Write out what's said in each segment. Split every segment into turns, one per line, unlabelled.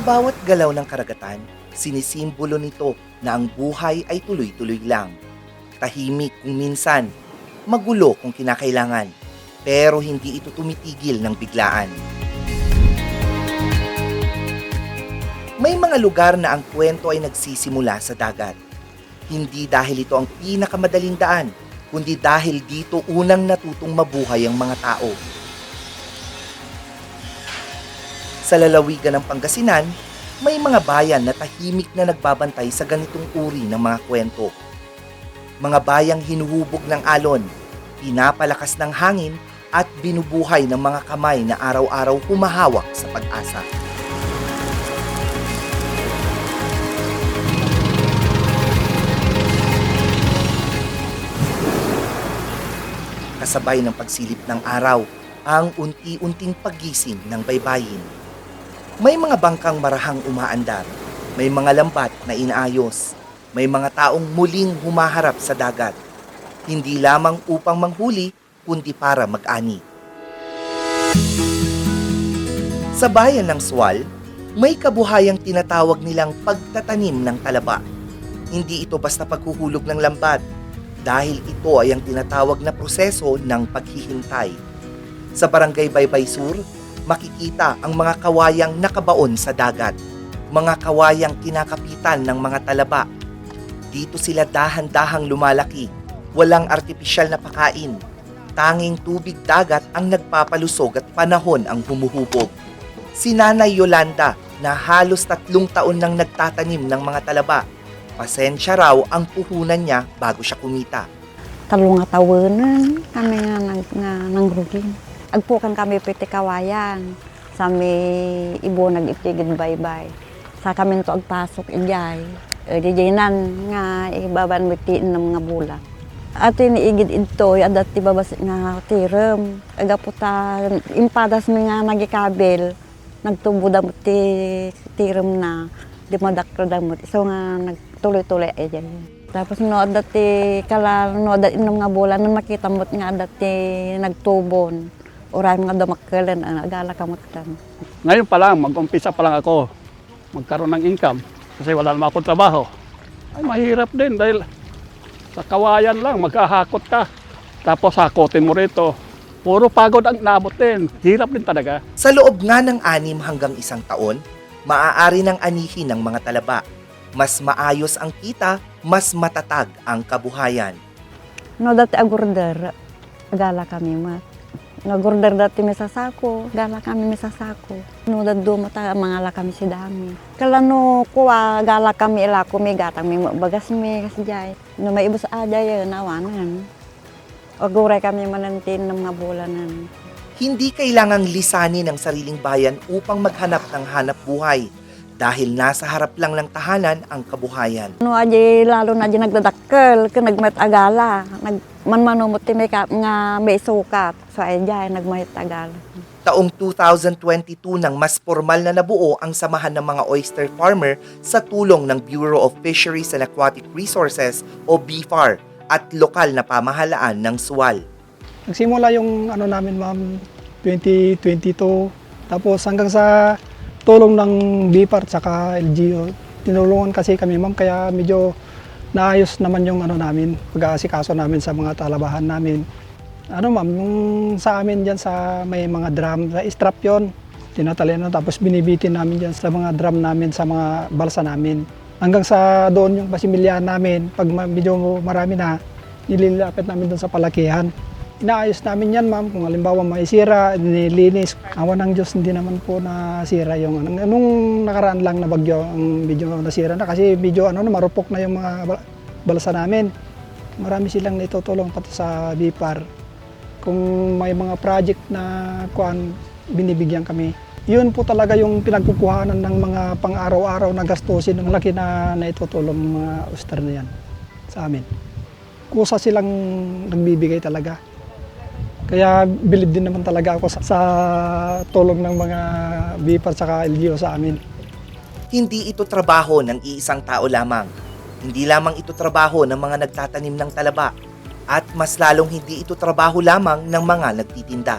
bawat galaw ng karagatan, sinisimbolo nito na ang buhay ay tuloy-tuloy lang. Tahimik kung minsan, magulo kung kinakailangan, pero hindi ito tumitigil ng biglaan. May mga lugar na ang kwento ay nagsisimula sa dagat. Hindi dahil ito ang pinakamadaling daan, kundi dahil dito unang natutong mabuhay ang mga tao. Sa lalawigan ng Pangasinan, may mga bayan na tahimik na nagbabantay sa ganitong uri ng mga kwento. Mga bayang hinuhubog ng alon, pinapalakas ng hangin at binubuhay ng mga kamay na araw-araw humahawak sa pag-asa. Kasabay ng pagsilip ng araw, ang unti-unting paggising ng baybayin. May mga bangkang marahang umaandar, may mga lambat na inaayos, may mga taong muling humaharap sa dagat, hindi lamang upang manghuli, kundi para mag-ani. Sa bayan ng Sual, may kabuhayang tinatawag nilang pagtatanim ng talaba. Hindi ito basta paghuhulog ng lambat, dahil ito ay ang tinatawag na proseso ng paghihintay. Sa Barangay Baybay Sur, makikita ang mga kawayang nakabaon sa dagat, mga kawayang kinakapitan ng mga talaba. Dito sila dahan-dahang lumalaki, walang artipisyal na pakain. Tanging tubig dagat ang nagpapalusog at panahon ang humuhubog. Si Nanay Yolanda na halos 3 taon nang nagtatanim ng mga talaba. Pasensya raw ang puhunan niya bago siya kumita.
3 tawanan kami nga nangrugin. Agpukan kami piti kawayan. Sa may ibo nag-itigid baybay. Sa kami to agpasok ijay. Dijanan nga ibaban mitiin ng mga bula. At iniigid ito, adat ibabas nga tirem. Agaputa, impadas mi nga nagikabel. Nagtubo damot ti tirem na. Di madakro damot. So nga nagtuloy-tuloy ay tapos no dati kala no dati ng mga bola nang makita mo nga dati nagtubon. Oray mga damakkelan ang agala kamot kan.
Ngayon pa lang, mag-umpisa pa lang ako magkaroon ng income kasi wala naman akong trabaho. Ay mahirap din dahil sa kawayan lang maghahakot ka. Tapos hakotin mo rito. Puro pagod ang nabot din. Hirap din talaga.
Sa loob nga ng 6 hanggang 1 taon, maaari ng anihin ng mga talaba. Mas maayos ang kita, mas matatag ang kabuhayan.
No dati agurder, agala kami mat. Nagurder dati may sasako, gala kami may sasako. No daddo mata mga la kami si dami. Kala no kuwa gala kami ila ko may gatang may bagas may kasjay. No may ibus ada ya nawanan. Aguray kami manantin ng mga bulanan.
Hindi kailangang lisanin ang sariling bayan upang maghanap ng hanap buhay dahil nasa harap lang ng tahanan ang kabuhayan.
No aji lalo na aji nagdadakkel ken nagmet agala, manmanumot ti may nga may sukat. So ajay nagmet agala.
Taong 2022 nang mas formal na nabuo ang samahan ng mga oyster farmer sa tulong ng Bureau of Fisheries and Aquatic Resources o BFAR at lokal na pamahalaan ng Sual.
Nagsimula yung namin ma'am 2022 tapos hanggang sa tulong ng BFAR at saka LGU. Tinulungan kasi kami ma'am kaya medyo naayos naman yung namin, pag-aasikaso namin sa mga talabahan namin. Ma'am, yung sa amin dyan sa may mga drum, sa strap yon, tinatalian tapos binibitin namin dyan sa mga drum namin, sa mga balsa namin. Hanggang sa doon yung pasimilyahan namin, pag medyo marami na, nililapit namin doon sa palakihan. Inaayos namin yan ma'am, kung halimbawa may sira, nilinis. Awa ng Diyos, hindi naman po nasira yung nung nakaraan lang na bagyo ang medyo nasira na kasi medyo marupok na yung mga balsa namin. Marami silang naitutulong pati sa BFAR. Kung may mga project na binibigyan kami. Yun po talaga yung pinagkukuhanan ng mga pang-araw-araw na gastusin ng laki na naitutulong ng mga oyster na yan sa amin. Kusa silang nagbibigay talaga. Kaya bilib din naman talaga ako sa tulong ng mga BFAR at LGU sa amin.
Hindi ito trabaho ng iisang tao lamang. Hindi lamang ito trabaho ng mga nagtatanim ng talaba. At mas lalong hindi ito trabaho lamang ng mga nagtitinda.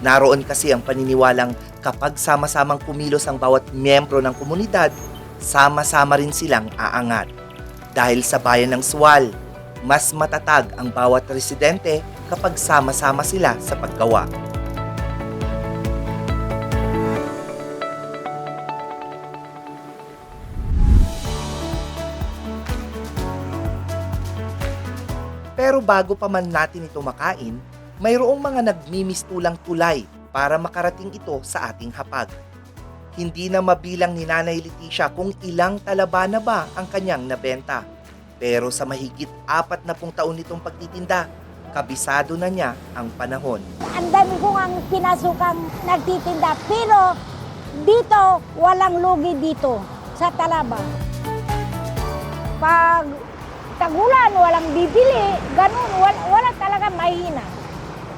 Naroon kasi ang paniniwalang Kapag sama-samang kumilos ang bawat miyembro ng komunidad, sama-sama rin silang aangat. Dahil sa bayan ng Sual, mas matatag ang bawat residente kapag sama-sama sila sa paggawa. Pero bago pa man natin ito makain, mayroong mga nagmimistulang tulay para makarating ito sa ating hapag. Hindi na mabilang ni Nanay Leticia kung ilang talaba na ba ang kanyang nabenta. Pero sa mahigit 40 taon nitong pagtitinda, kabisado na niya ang panahon.
Ang dami kong ang pinasukang nagtitinda, pero dito, walang lugi dito sa Talaba. Pag tagulan, walang bibili, ganun, wala talaga mahina.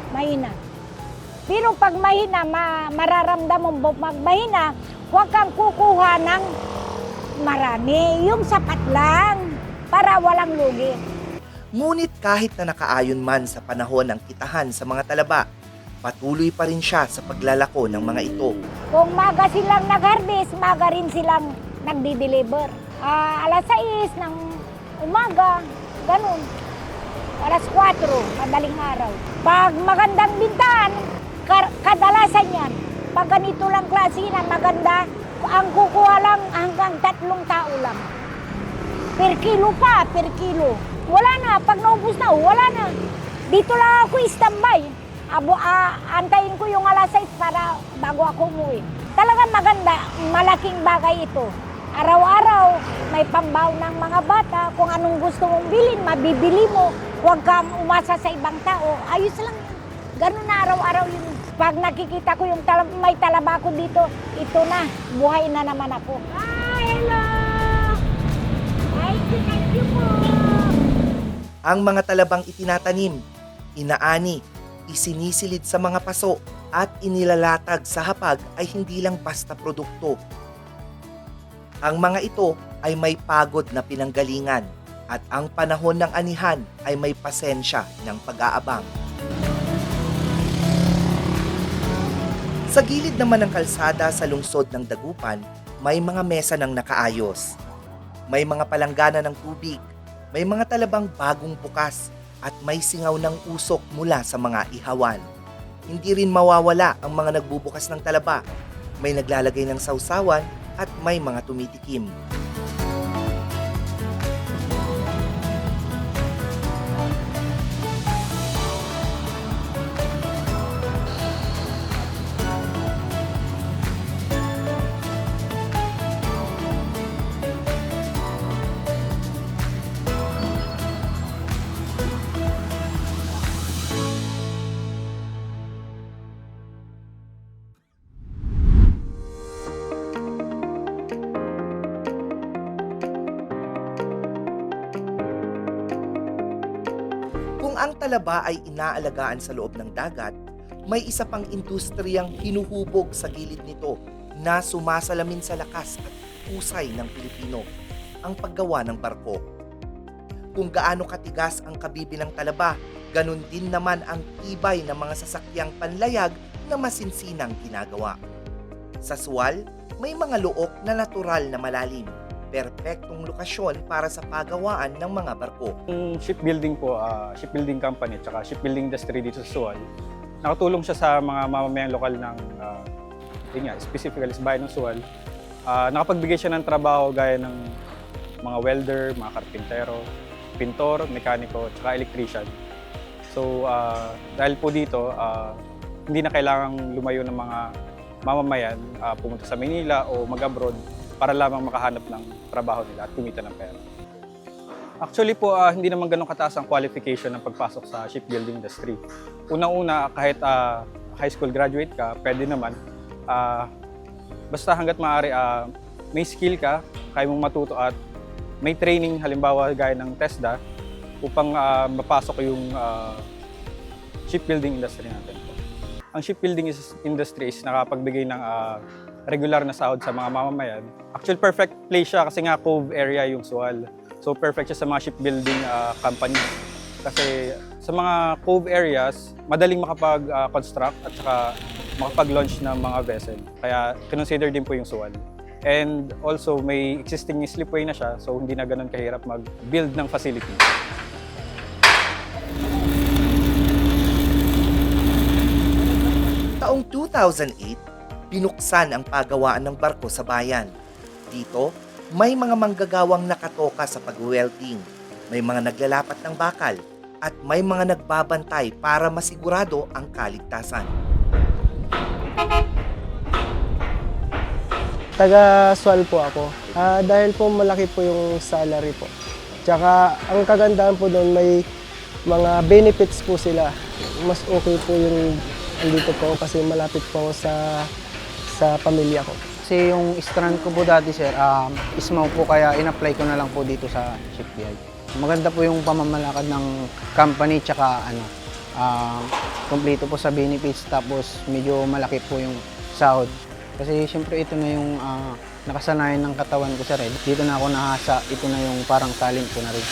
Mahina. Pero pag mahina, mararamdaman mo pag mahina, huwag kang kukuha ng marami. Yung sapat lang para walang lugi.
Ngunit kahit na nakaayon man sa panahon ng kitahan sa mga talaba, patuloy pa rin siya sa paglalako ng mga ito.
Kung maga silang nag-harvest, maga rin silang nagdi-deliver. Alas 6 ng umaga, ganun. Alas 4, madaling araw. Pag magandang bintahan, kadalasan yan. Pag ganito lang klase na maganda, ang kukuha lang hanggang 3 tao lang. Per kilo pa, per kilo. Wala na, pag naubos na, wala na. Dito lang ako standby. Antayin ko yung alas 6 para bago ako umuwi. Talagang maganda, malaking bagay ito. Araw-araw, may pambaw ng mga bata. Kung anong gusto mong bilhin, mabibili mo. Huwag kang umasa sa ibang tao. Ayos lang yun. Ganun na araw-araw yun. Pag nakikita ko yung may talaba ko dito, ito na, buhay na naman ako. Hello! Thank you po!
Ang mga talabang itinatanim, inaani, isinisilid sa mga paso at inilalatag sa hapag ay hindi lang basta produkto. Ang mga ito ay may pagod na pinanggalingan at ang panahon ng anihan ay may pasensya ng pag-aabang. Sa gilid naman ng kalsada sa lungsod ng Dagupan, may mga mesa ng nakaayos. May mga palanggana ng tubig, may mga talabang bagong bukas at may singaw ng usok mula sa mga ihawan. Hindi rin mawawala ang mga nagbubukas ng talaba. May naglalagay ng sausawan at may mga tumitikim. Kung ang talaba ay inaalagaan sa loob ng dagat, may isa pang industriyang hinuhubog sa gilid nito na sumasalamin sa lakas at husay ng Pilipino, ang paggawa ng barko. Kung gaano katigas ang kabibi ng talaba, ganun din naman ang tibay ng mga sasakyang panlayag na masinsinang ginagawa. Sa Sual, may mga luok na natural na malalim. Perpektong lokasyon para sa pagawaan ng mga barko.
Yung shipbuilding po, shipbuilding company at shipbuilding industry dito sa Sual, nakatulong siya sa mga mamamayang lokal ng, specifically sa bayan ng Sual. Nakapagbigay siya ng trabaho gaya ng mga welder, mga karpintero, pintor, mekaniko, at electrician. So, dahil po dito, hindi na kailangang lumayo ng mga mamamayan, pumunta sa Manila o mag-abroad para lamang makahanap ng trabaho nila at kumita ng pera. Actually po, hindi naman ganun kataas ang qualification ng pagpasok sa shipbuilding industry. Unang-una, kahit high school graduate ka, pwede naman. Basta hanggat maaari, may skill ka, kaya mong matuto at may training, halimbawa gaya ng TESDA, upang mapasok yung shipbuilding industry natin. Ang shipbuilding industry is nakapagbigay ng regular na sahod sa mga mamamayan. Actually, perfect place siya kasi nga cove area yung Sual. So, perfect siya sa mga shipbuilding company. Kasi sa mga cove areas, madaling makapag-construct at saka makapag-launch ng mga vessel. Kaya kinonsider din po yung Suwal. And also may existing slipway na siya, so hindi na ganun kahirap mag-build ng facility.
Taong 2008, binuksan ang pagawaan ng barko sa bayan. Dito, may mga manggagawang nakatoka sa pag-welding, may mga naglalapat ng bakal, at may mga nagbabantay para masigurado ang kaligtasan.
Taga Sual po ako. Dahil po malaki po yung salary po. Tsaka ang kagandahan po doon may mga benefits po sila. Mas okay po yung andito po ako kasi malapit po ako sa pamilya ko.
Kasi yung strand ko po dati, sir, ismaw po kaya in-apply ko na lang po dito sa shipyard. Maganda po yung pamamalakad ng company tsaka kumpleto po sa benefits tapos medyo malaki po yung sahod. Kasi siyempre ito na yung nakasanayan ng katawan ko, sir. Dito na ako nahasa, ito na yung parang talent ko na rin.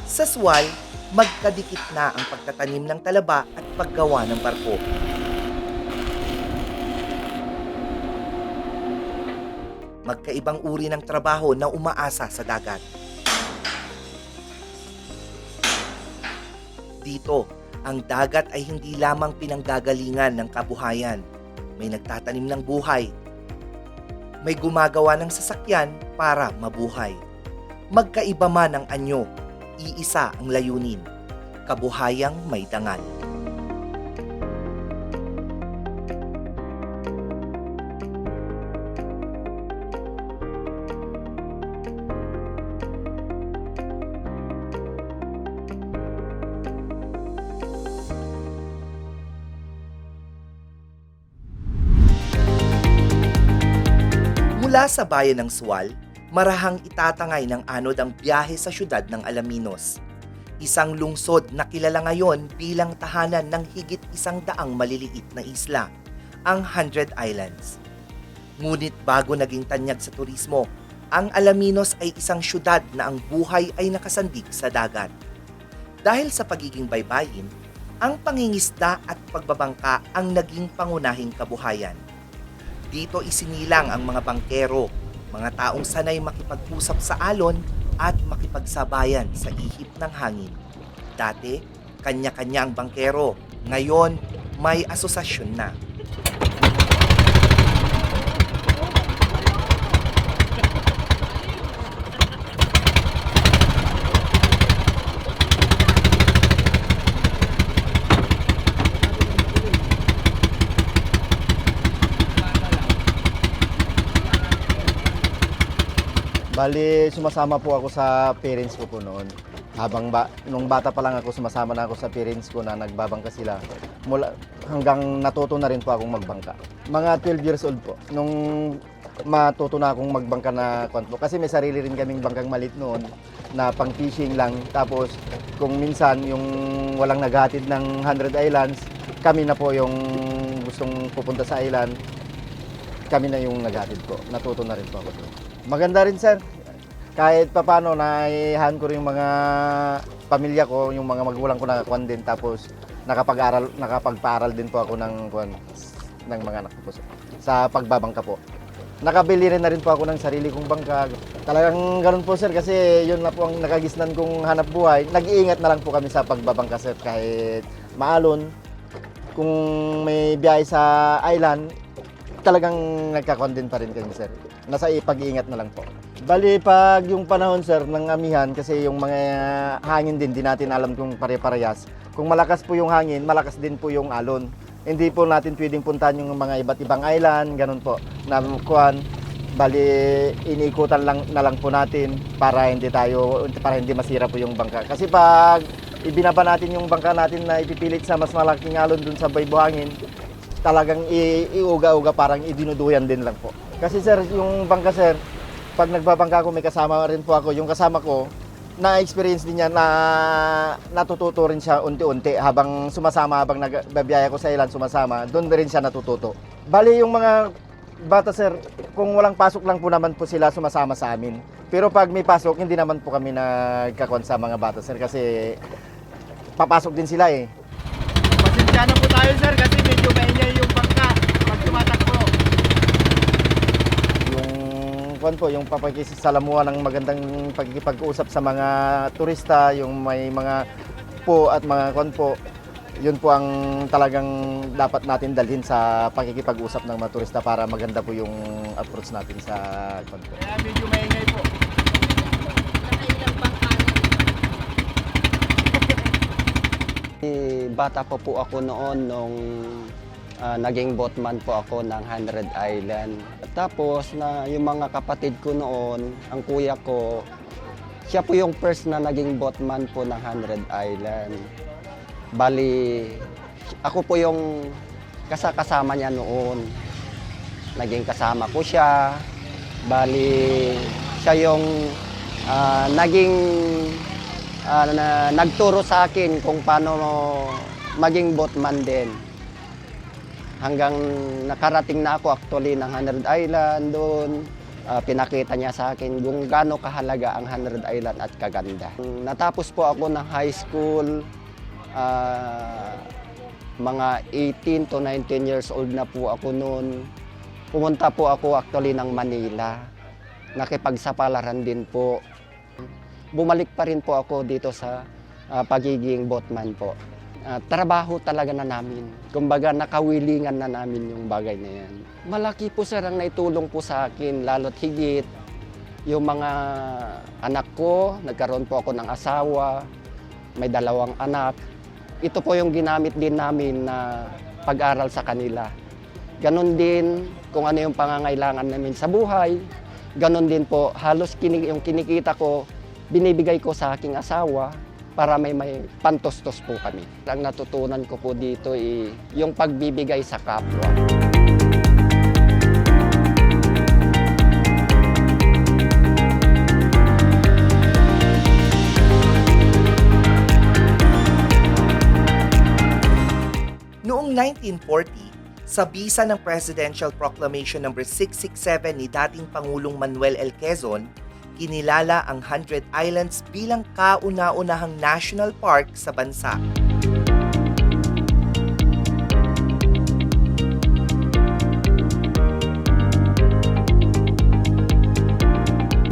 Sa Sual, magkadikit na ang pagtatanim ng talaba at paggawa ng barko. Magkaibang uri ng trabaho na umaasa sa dagat. Dito, ang dagat ay hindi lamang pinanggagalingan ng kabuhayan. May nagtatanim ng buhay. May gumagawa ng sasakyan para mabuhay. Magkaiba man ang anyo, iisa ang layunin. Kabuhayang may dangal. Mula sa bayan ng Sual, marahang itatangay ng anod ang biyahe sa syudad ng Alaminos. Isang lungsod na kilala ngayon bilang tahanan ng higit 100 maliliit na isla, ang 100 Islands. Ngunit bago naging tanyag sa turismo, ang Alaminos ay isang syudad na ang buhay ay nakasandig sa dagat. Dahil sa pagiging baybayin, ang pangingisda at pagbabangka ang naging pangunahing kabuhayan. Dito isinilang ang mga bangkero, mga taong sanay makipag-usap sa alon at makipagsabayan sa ihip ng hangin. Dati, kanya-kanya ang bangkero. Ngayon, may asosasyon na.
Bali, sumasama po ako sa parents ko po noon. Nung bata pa lang ako, sumasama na ako sa parents ko na nagbabangka sila. Hanggang natuto na rin po akong magbangka. Mga 12 years old po. Nung matuto na akong magbangka na kwento. Kasi may sarili rin kaming bangkang malit noon na pang fishing lang. Tapos kung minsan yung walang naghatid ng 100 Islands, kami na po yung gustong pupunta sa island. Kami na yung naghatid po. Natuto na rin po ako doon. Maganda rin, sir. Kahit papano, naihan ko rin yung mga pamilya ko, yung mga magulang ko nakakuan din. Tapos nakapagpaaral din po ako ng mga anak ko po, sa pagbabangka po. Nakabili rin na rin po ako ng sarili kong bangka. Talagang ganun po, sir, kasi yun na po ang nakagisnan kong hanap buhay. Nag-iingat na lang po kami sa pagbabangka, sir, kahit maalon. Kung may biyahe sa island, talagang nagkakuan din pa rin kami, sir. Nasa pag-iingat na lang po. Bali, pag yung panahon, sir, ng amihan, kasi yung mga hangin din, di natin alam kung pare-parehas. Kung malakas po yung hangin, malakas din po yung alon. Hindi po natin pwedeng puntahan yung mga iba't ibang island, ganun po. Bali, iniikutan na lang po natin para hindi masira po yung bangka. Kasi pag ibinaba natin yung bangka natin na ipipilit sa mas malaking alon dun sa baybuhangin, talagang iuga-uga, parang idinuduyan din lang po. Kasi, sir, yung bangka, sir, pag nagbabangka ako, may kasama rin po ako. Yung kasama ko, na-experience din niya na natututo rin siya unti-unti habang sumasama, habang nagbabiyaya ko sa ilan sumasama, doon rin siya natututo. Bali, yung mga bata sir, kung walang pasok lang po naman po sila sumasama sa amin. Pero pag may pasok, hindi naman po kami nagkakon sa mga bata sir kasi papasok din sila eh.
Pasensya na po tayo sir kasi medyo maingay yung bangka pag tumatakbo.
Yung papakisalamuha ng magandang pagkikipag-usap sa mga turista, yung may mga po at mga po, yun po ang talagang dapat natin dalhin sa pakikipag-usap ng mga turista para maganda po yung approach natin sa po.
Kaya medyo maingay po.
Bata pa po ako noon nung naging boatman po ako ng 100 Island. Tapos na yung mga kapatid ko noon, ang kuya ko, siya po yung first na naging boatman po ng 100 Island. Bali, ako po yung kasama niya noon. Naging kasama ko siya. Bali, siya yung nagturo sa akin kung paano maging boatman din. Hanggang nakarating na ako actually ng 100 Island doon. Pinakita niya sa akin kung gaano kahalaga ang 100 Island at kaganda. Natapos po ako ng high school, mga 18 to 19 years old na po ako noon. Pumunta po ako actually ng Manila. Nakipagsapalaran din po. Bumalik pa rin po ako dito sa pagiging boatman po. Trabaho talaga na namin. Kumbaga nakawilingan na namin yung bagay na yan. Malaki po sir ang naitulong po sa akin, lalo't higit yung mga anak ko, nagkaroon po ako ng asawa, may 2 anak. Ito po yung ginamit din namin na pag-aral sa kanila. Ganon din kung ano yung pangangailangan namin sa buhay. Ganon din po, halos yung kinikita ko, binibigay ko sa aking asawa para may pantostos po kami. Ang natutunan ko po dito yung pagbibigay sa kapwa.
Noong 1940, sa bisa ng Presidential Proclamation No. 667 ni dating Pangulong Manuel L. Quezon, kinilala ang 100 Islands bilang kauna-unahang national park sa bansa.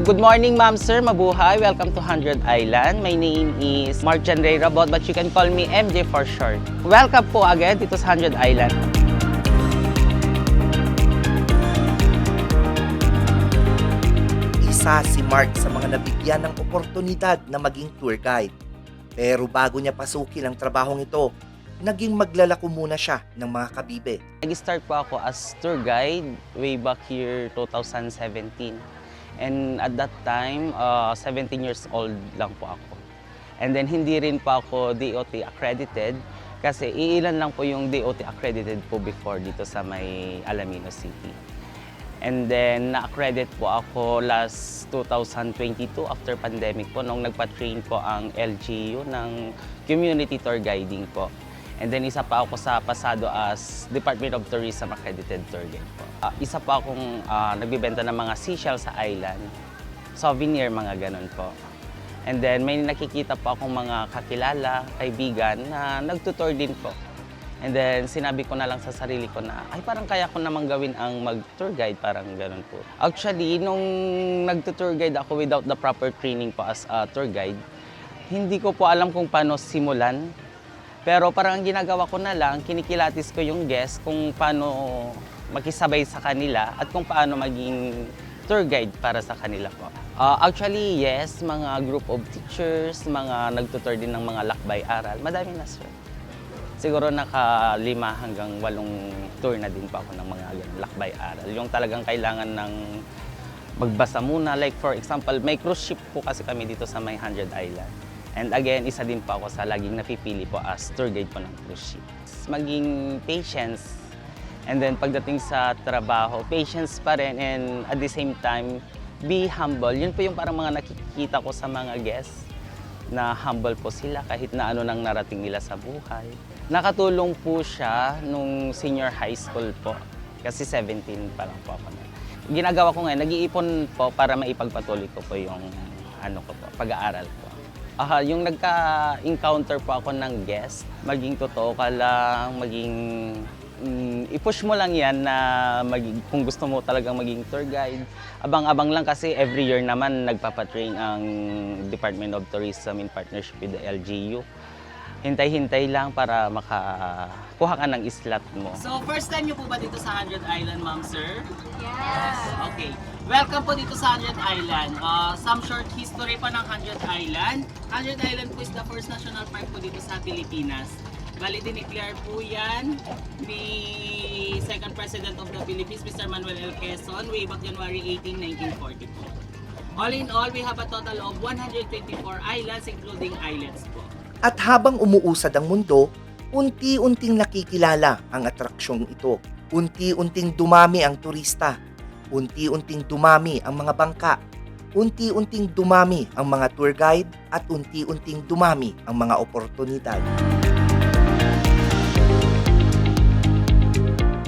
Good morning, ma'am, sir. Mabuhay. Welcome to 100 Island. My name is Mark Janray Rabot, but you can call me MJ for short. Welcome po again dito sa 100 Island.
Isa si Mark sa mga nabigyan ng oportunidad na maging tour guide. Pero bago niya pasukin ang trabahong ito, naging maglalako muna siya ng mga kabibe.
Nag-start po ako as tour guide way back year 2017. And at that time, 17 years old lang po ako. And then hindi rin po ako DOT accredited kasi iilan lang po yung DOT accredited po before dito sa may Alaminos City. And then, na-accredit po ako last 2022 after pandemic po nung nagpa-train po ang LGU ng community tour guiding po. And then, isa pa ako sa pasado as Department of Tourism accredited tour guide po. Isa pa akong nagbibenta ng mga seashells sa island, souvenir, mga ganun po. And then, may nakikita po akong mga kakilala, kaibigan na nagtutour din po. And then, sinabi ko na lang sa sarili ko na, ay parang kaya ko namang gawin ang mag-tour guide, parang ganun po. Actually, nung nag-tour guide ako without the proper training po as a tour guide, hindi ko po alam kung paano simulan. Pero parang ang ginagawa ko na lang, kinikilatis ko yung guest kung paano makisabay sa kanila at kung paano maging tour guide para sa kanila po. Actually, yes, mga group of teachers, mga nag-tour din ng mga lakbay-aral, madami na sir. Siguro naka 5 hanggang 8 tour na din po ako ng mga lakbay-aral. Yung talagang kailangan ng magbasa muna. Like for example, may cruise ship po kasi kami dito sa may 100 Island. And again, isa din po ako sa laging napipili po as tour guide po ng cruise ship. Maging patience. And then pagdating sa trabaho, patience pa rin. And at the same time, be humble. Yun po yung parang mga nakikita ko sa mga guests na humble po sila kahit na ano nang narating nila sa buhay. Nakatulong po siya nung senior high school po. Kasi 17 pa lang po ako na. Ginagawa ko ngayon, nag-iipon po para maipagpatuloy ko po yung pag-aaral ko. Yung nagka-encounter po ako ng guest, maging totoo ka lang, i-push mo lang yan na kung gusto mo talagang maging tour guide. Abang-abang lang kasi every year naman nagpapatrain ang Department of Tourism in partnership with the LGU. Hintay-hintay lang para makakuha ka ng slot mo.
So, first time niyo po ba dito sa 100 Island, ma'am, sir? Yes! Okay. Welcome po dito sa 100 Island. Some short history pa ng 100 Island. 100 Island po is the first national park po dito sa Pilipinas. Bali, dineclare po yan ni second President of the Philippines, Mr. Manuel L. Quezon, way back January 18, 1940 po. All in all, we have a total of 124 islands, including islets po.
At habang umuusad ang mundo, unti-unting nakikilala ang atraksyong ito. Unti-unting dumami ang turista. Unti-unting dumami ang mga bangka. Unti-unting dumami ang mga tour guide at unti-unting dumami ang mga oportunidad.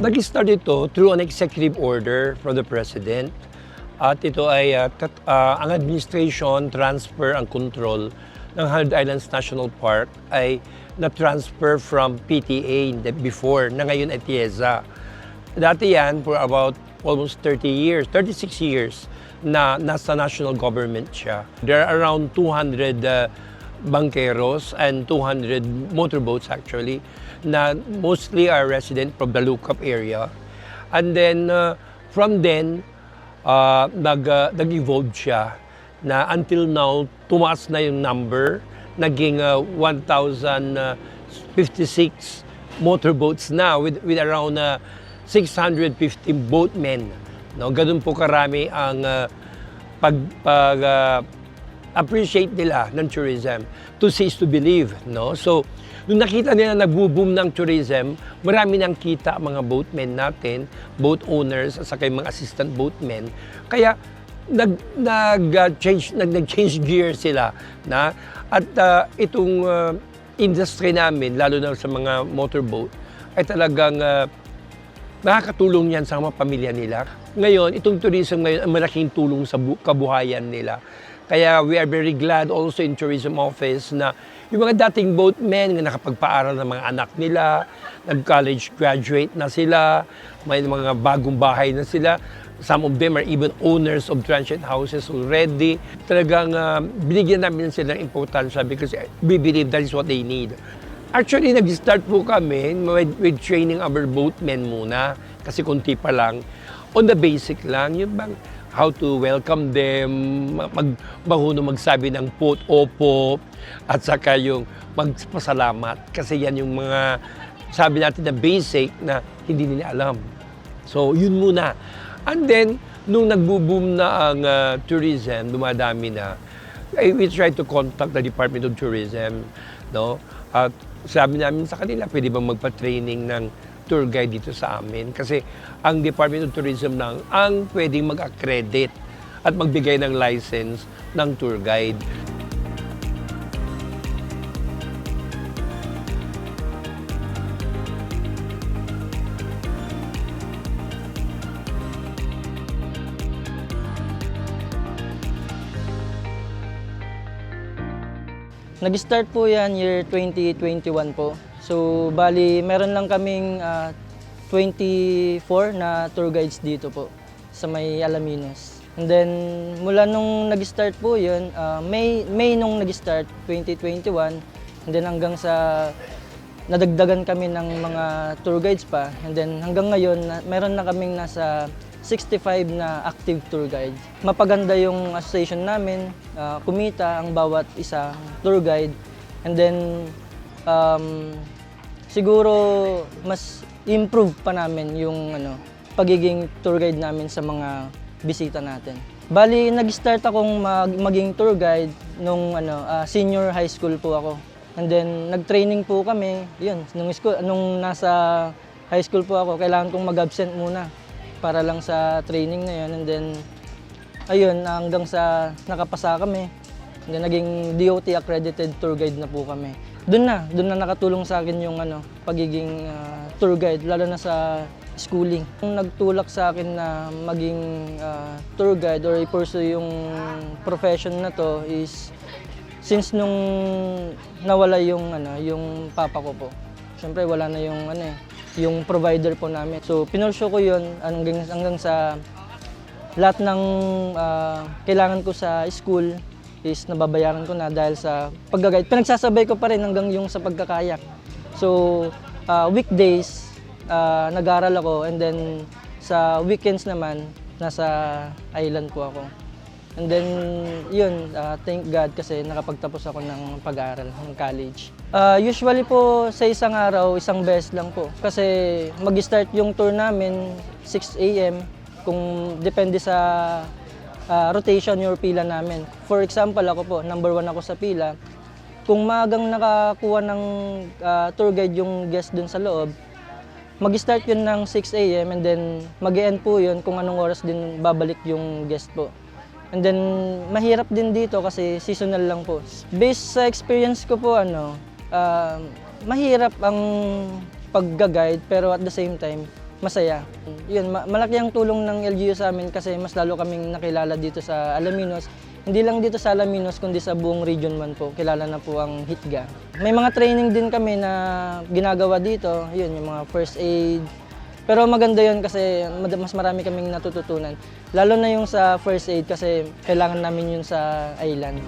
Nag-start ito through an executive order from the President. At ito ay ang administration, transfer, ang control ng 100 Islands National Park ay na-transfer from PTA before, na ngayon ay TIEZA. Dati yan for about almost 36 years na nasa national government siya. There are around 200 bankeros and 200 motorboats actually na mostly are resident from the Lukap area. And then from then, nag-evolve siya na until now, tumaas na yung number, naging 1,056 motorboats na with around 650 boatmen. No? Ganun po karami ang appreciate nila ng tourism. To see is to believe. No? So, nung nakita nila nagbo-boom ng tourism, marami nang kita mga boatmen natin, boat owners, at saka yung mga assistant boatmen. Kaya, nag-change gear sila na at itong industry namin lalo na sa mga motorboat ay talagang nakakatulong yan sa mga pamilya nila. Ngayon, itong tourism ngayon ay malaking tulong sa kabuhayan nila. Kaya we are very glad also in Tourism Office na yung mga dating boatmen na nakapagpaaral ng mga anak nila, nag-college graduate na sila, may mga bagong bahay na sila. Some of them are even owners of transient houses already. Talagang binigyan namin sila ng importansya because we believe that is what they need. Actually, nag-start po kami with training our boatmen muna kasi kunti pa lang. On the basic lang, yung bang how to welcome them, marunong magsabi ng po, opo, at saka yung magpasalamat. Kasi yan yung mga, sabi natin na basic na hindi nila alam. So, yun muna. And then, nung nagbo-boom na ang tourism, dumadami na, we try to contact the Department of Tourism, no? At sabi namin sa kanila, pwede bang magpa-training ng tour guide dito sa amin? Kasi ang Department of Tourism lang ang pwedeng mag-accredit at magbigay ng license ng tour guide.
Nag-start po yan year 2021 po. So, bali, meron lang kaming 24 na tour guides dito po sa may Alaminos. And then, mula nung nag-start po yun, May nung nag-start, 2021, and then hanggang sa nadagdagan kami ng mga tour guides pa. And then hanggang ngayon, meron na kaming nasa 65 na active tour guide. Mapaganda yung association namin, kumita ang bawat isa tour guide. And then, siguro mas improve pa namin yung pagiging tour guide namin sa mga bisita natin. Bali, nag-start akong maging tour guide nung senior high school po ako. And then, nag-training po kami. Yun, nung nasa high school po ako, kailangan kong mag-absent muna para lang sa training na yun. And then, ayun, hanggang sa nakapasa kami. And then, naging DOT accredited tour guide na po kami. Doon na nakatulong sa akin yung pagiging tour guide, lalo na sa schooling. Yung nagtulak sa akin na maging tour guide or i-pursue yung profession na to is since nung nawala yung papa ko po. Siyempre wala na yung provider po namin. So pinursue ko yun hanggang sa lahat ng kailangan ko sa school is nababayaran ko na dahil sa pag-guide. Pinagsasabay ko pa rin hanggang yung sa pagkakayak. So weekdays, nag-aaral ako and then sa weekends naman, nasa island po ako. And then yun, thank God kasi nakapagtapos ako ng pag-aaral ng college. Usually po sa isang araw, isang beses lang po. Kasi mag-start yung tour namin 6 a.m. kung depende sa rotation yung pila namin. For example, ako po, number 1 ako sa pila. Kung maagang nakakuha ng tour guide yung guest dun sa loob, mag-start yun ng 6 a.m. and then mag-end po yun kung anong oras din babalik yung guest po. And then mahirap din dito kasi seasonal lang po. Based sa experience ko po, mahirap ang pag-guide pero at the same time, masaya. Yun, malaki ang tulong ng LGU sa amin kasi mas lalo kaming nakilala dito sa Alaminos. Hindi lang dito sa Alaminos kundi sa buong Region 1 po. Kilala na po ang HITGA. May mga training din kami na ginagawa dito. Yun, yung mga first aid. Pero maganda yun kasi mas marami kaming natututunan. Lalo na yung sa first aid kasi kailangan namin yun sa island.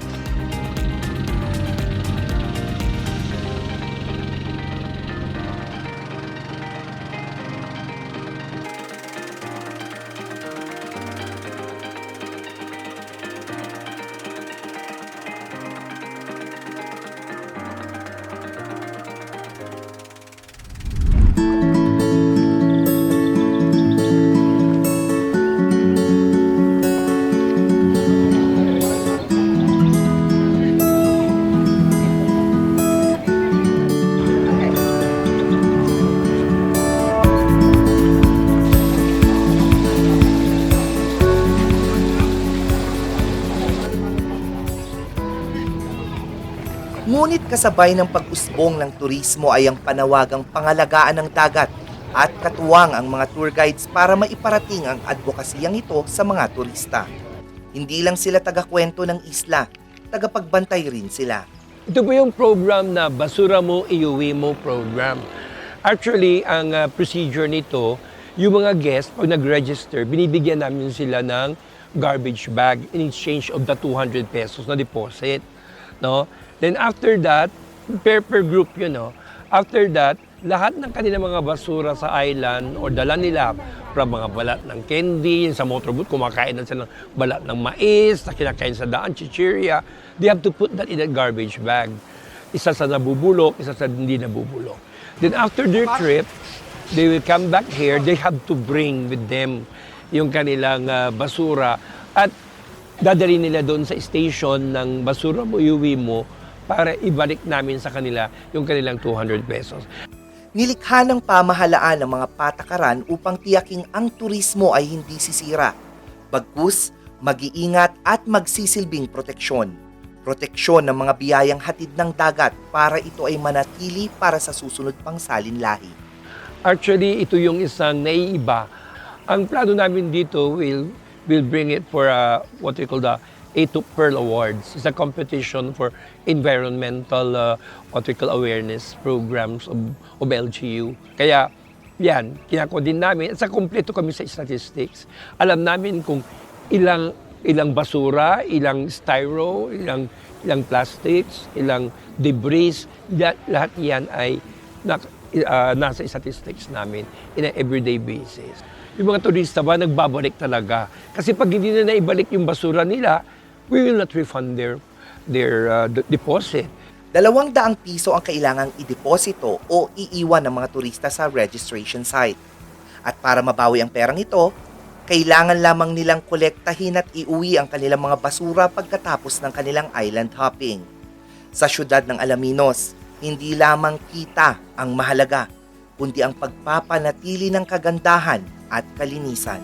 Ngunit kasabay ng pag-usbong ng turismo ay ang panawagang pangalagaan ng dagat at katuwang ang mga tour guides para maiparating ang advokasiyang ito sa mga turista. Hindi lang sila taga-kwento ng isla, tagapagbantay rin sila.
Ito po yung program na Basura Mo, Iuwi Mo program. Actually, ang procedure nito, yung mga guests, pag nag-register, binibigyan namin sila ng garbage bag in exchange of the 200 pesos na deposit. No? Then after that, per group yun, no? After that, lahat ng kanilang mga basura sa island or dala nila from mga balat ng candy, sa motorboat, kumakain na sila ng balat ng mais, na kinakain sa daan, chichirya, they have to put that in a garbage bag. Isa sa nabubulok, isa sa hindi nabubulok. Then after their trip, they will come back here, they have to bring with them yung kanilang basura at dadali nila doon sa station ng Basura Mo, Iuwi Mo para ibalik namin sa kanila yung kanilang 200 pesos.
Nilikha ng pamahalaan ng mga patakaran upang tiyaking ang turismo ay hindi sisira. Bagkus, mag-iingat at magsisilbing proteksyon. Proteksyon ng mga biyayang hatid ng dagat para ito ay manatili para sa susunod pang salinlahi.
Actually, ito yung isang naiiba. Ang plano namin dito will bring it for what we call the A2 Pearl Awards. It's a competition for environmental what we call awareness programs of LGU. Kaya yan, kinako din namin. At sa kompleto kami sa statistics. Alam namin kung ilang basura, ilang styro, ilang plastics, ilang debris, lahat yan ay nasa statistics namin in an everyday basis. Yung mga turista ba, nagbabalik talaga. Kasi pag hindi na naibalik yung basura nila, we will not refund their deposit.
200 piso ang kailangang ideposito o iiwan ng mga turista sa registration site. At para mabawi ang perang ito, kailangan lamang nilang kolektahin at iuwi ang kanilang mga basura pagkatapos ng kanilang island hopping. Sa syudad ng Alaminos, hindi lamang kita ang mahalaga, kundi ang pagpapanatili ng kagandahan at kalinisan.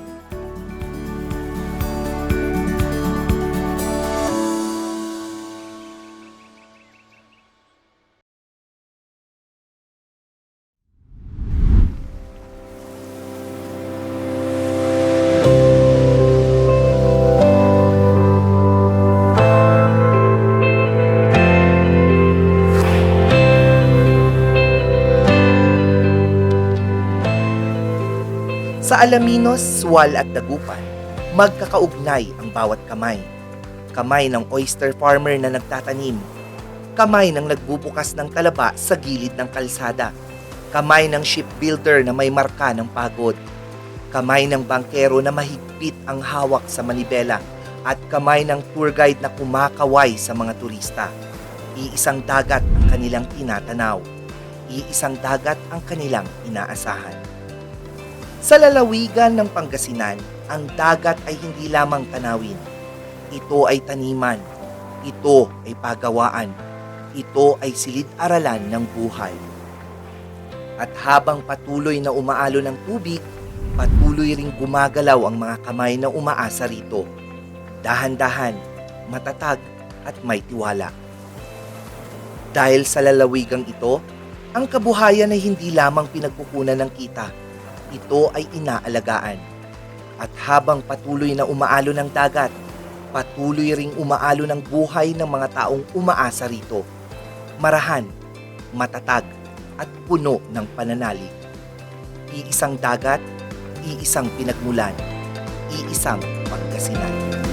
Sa Alaminos, Sual at Dagupan, magkakaugnay ang bawat kamay. Kamay ng oyster farmer na nagtatanim. Kamay ng nagbubukas ng talaba sa gilid ng kalsada. Kamay ng shipbuilder na may marka ng pagod. Kamay ng bangkero na mahigpit ang hawak sa manibela. At kamay ng tour guide na kumakaway sa mga turista. Iisang dagat ang kanilang tinatanaw. Iisang dagat ang kanilang inaasahan. Sa lalawigan ng Pangasinan, ang dagat ay hindi lamang tanawin. Ito ay taniman. Ito ay pagawaan. Ito ay silid-aralan ng buhay. At habang patuloy na umaalo ng tubig, patuloy ring gumagalaw ang mga kamay na umaasa rito. Dahan-dahan, matatag at may tiwala. Dahil sa lalawigang ito, ang kabuhayan ay hindi lamang pinagkukunan ng kita. Ito ay inaalagaan. At habang patuloy na umaalo ng dagat, patuloy ring umaalo ng buhay ng mga taong umaasa rito. Marahan, matatag, at puno ng pananalig. Iisang dagat, iisang pinagmulan, iisang Pangasinan.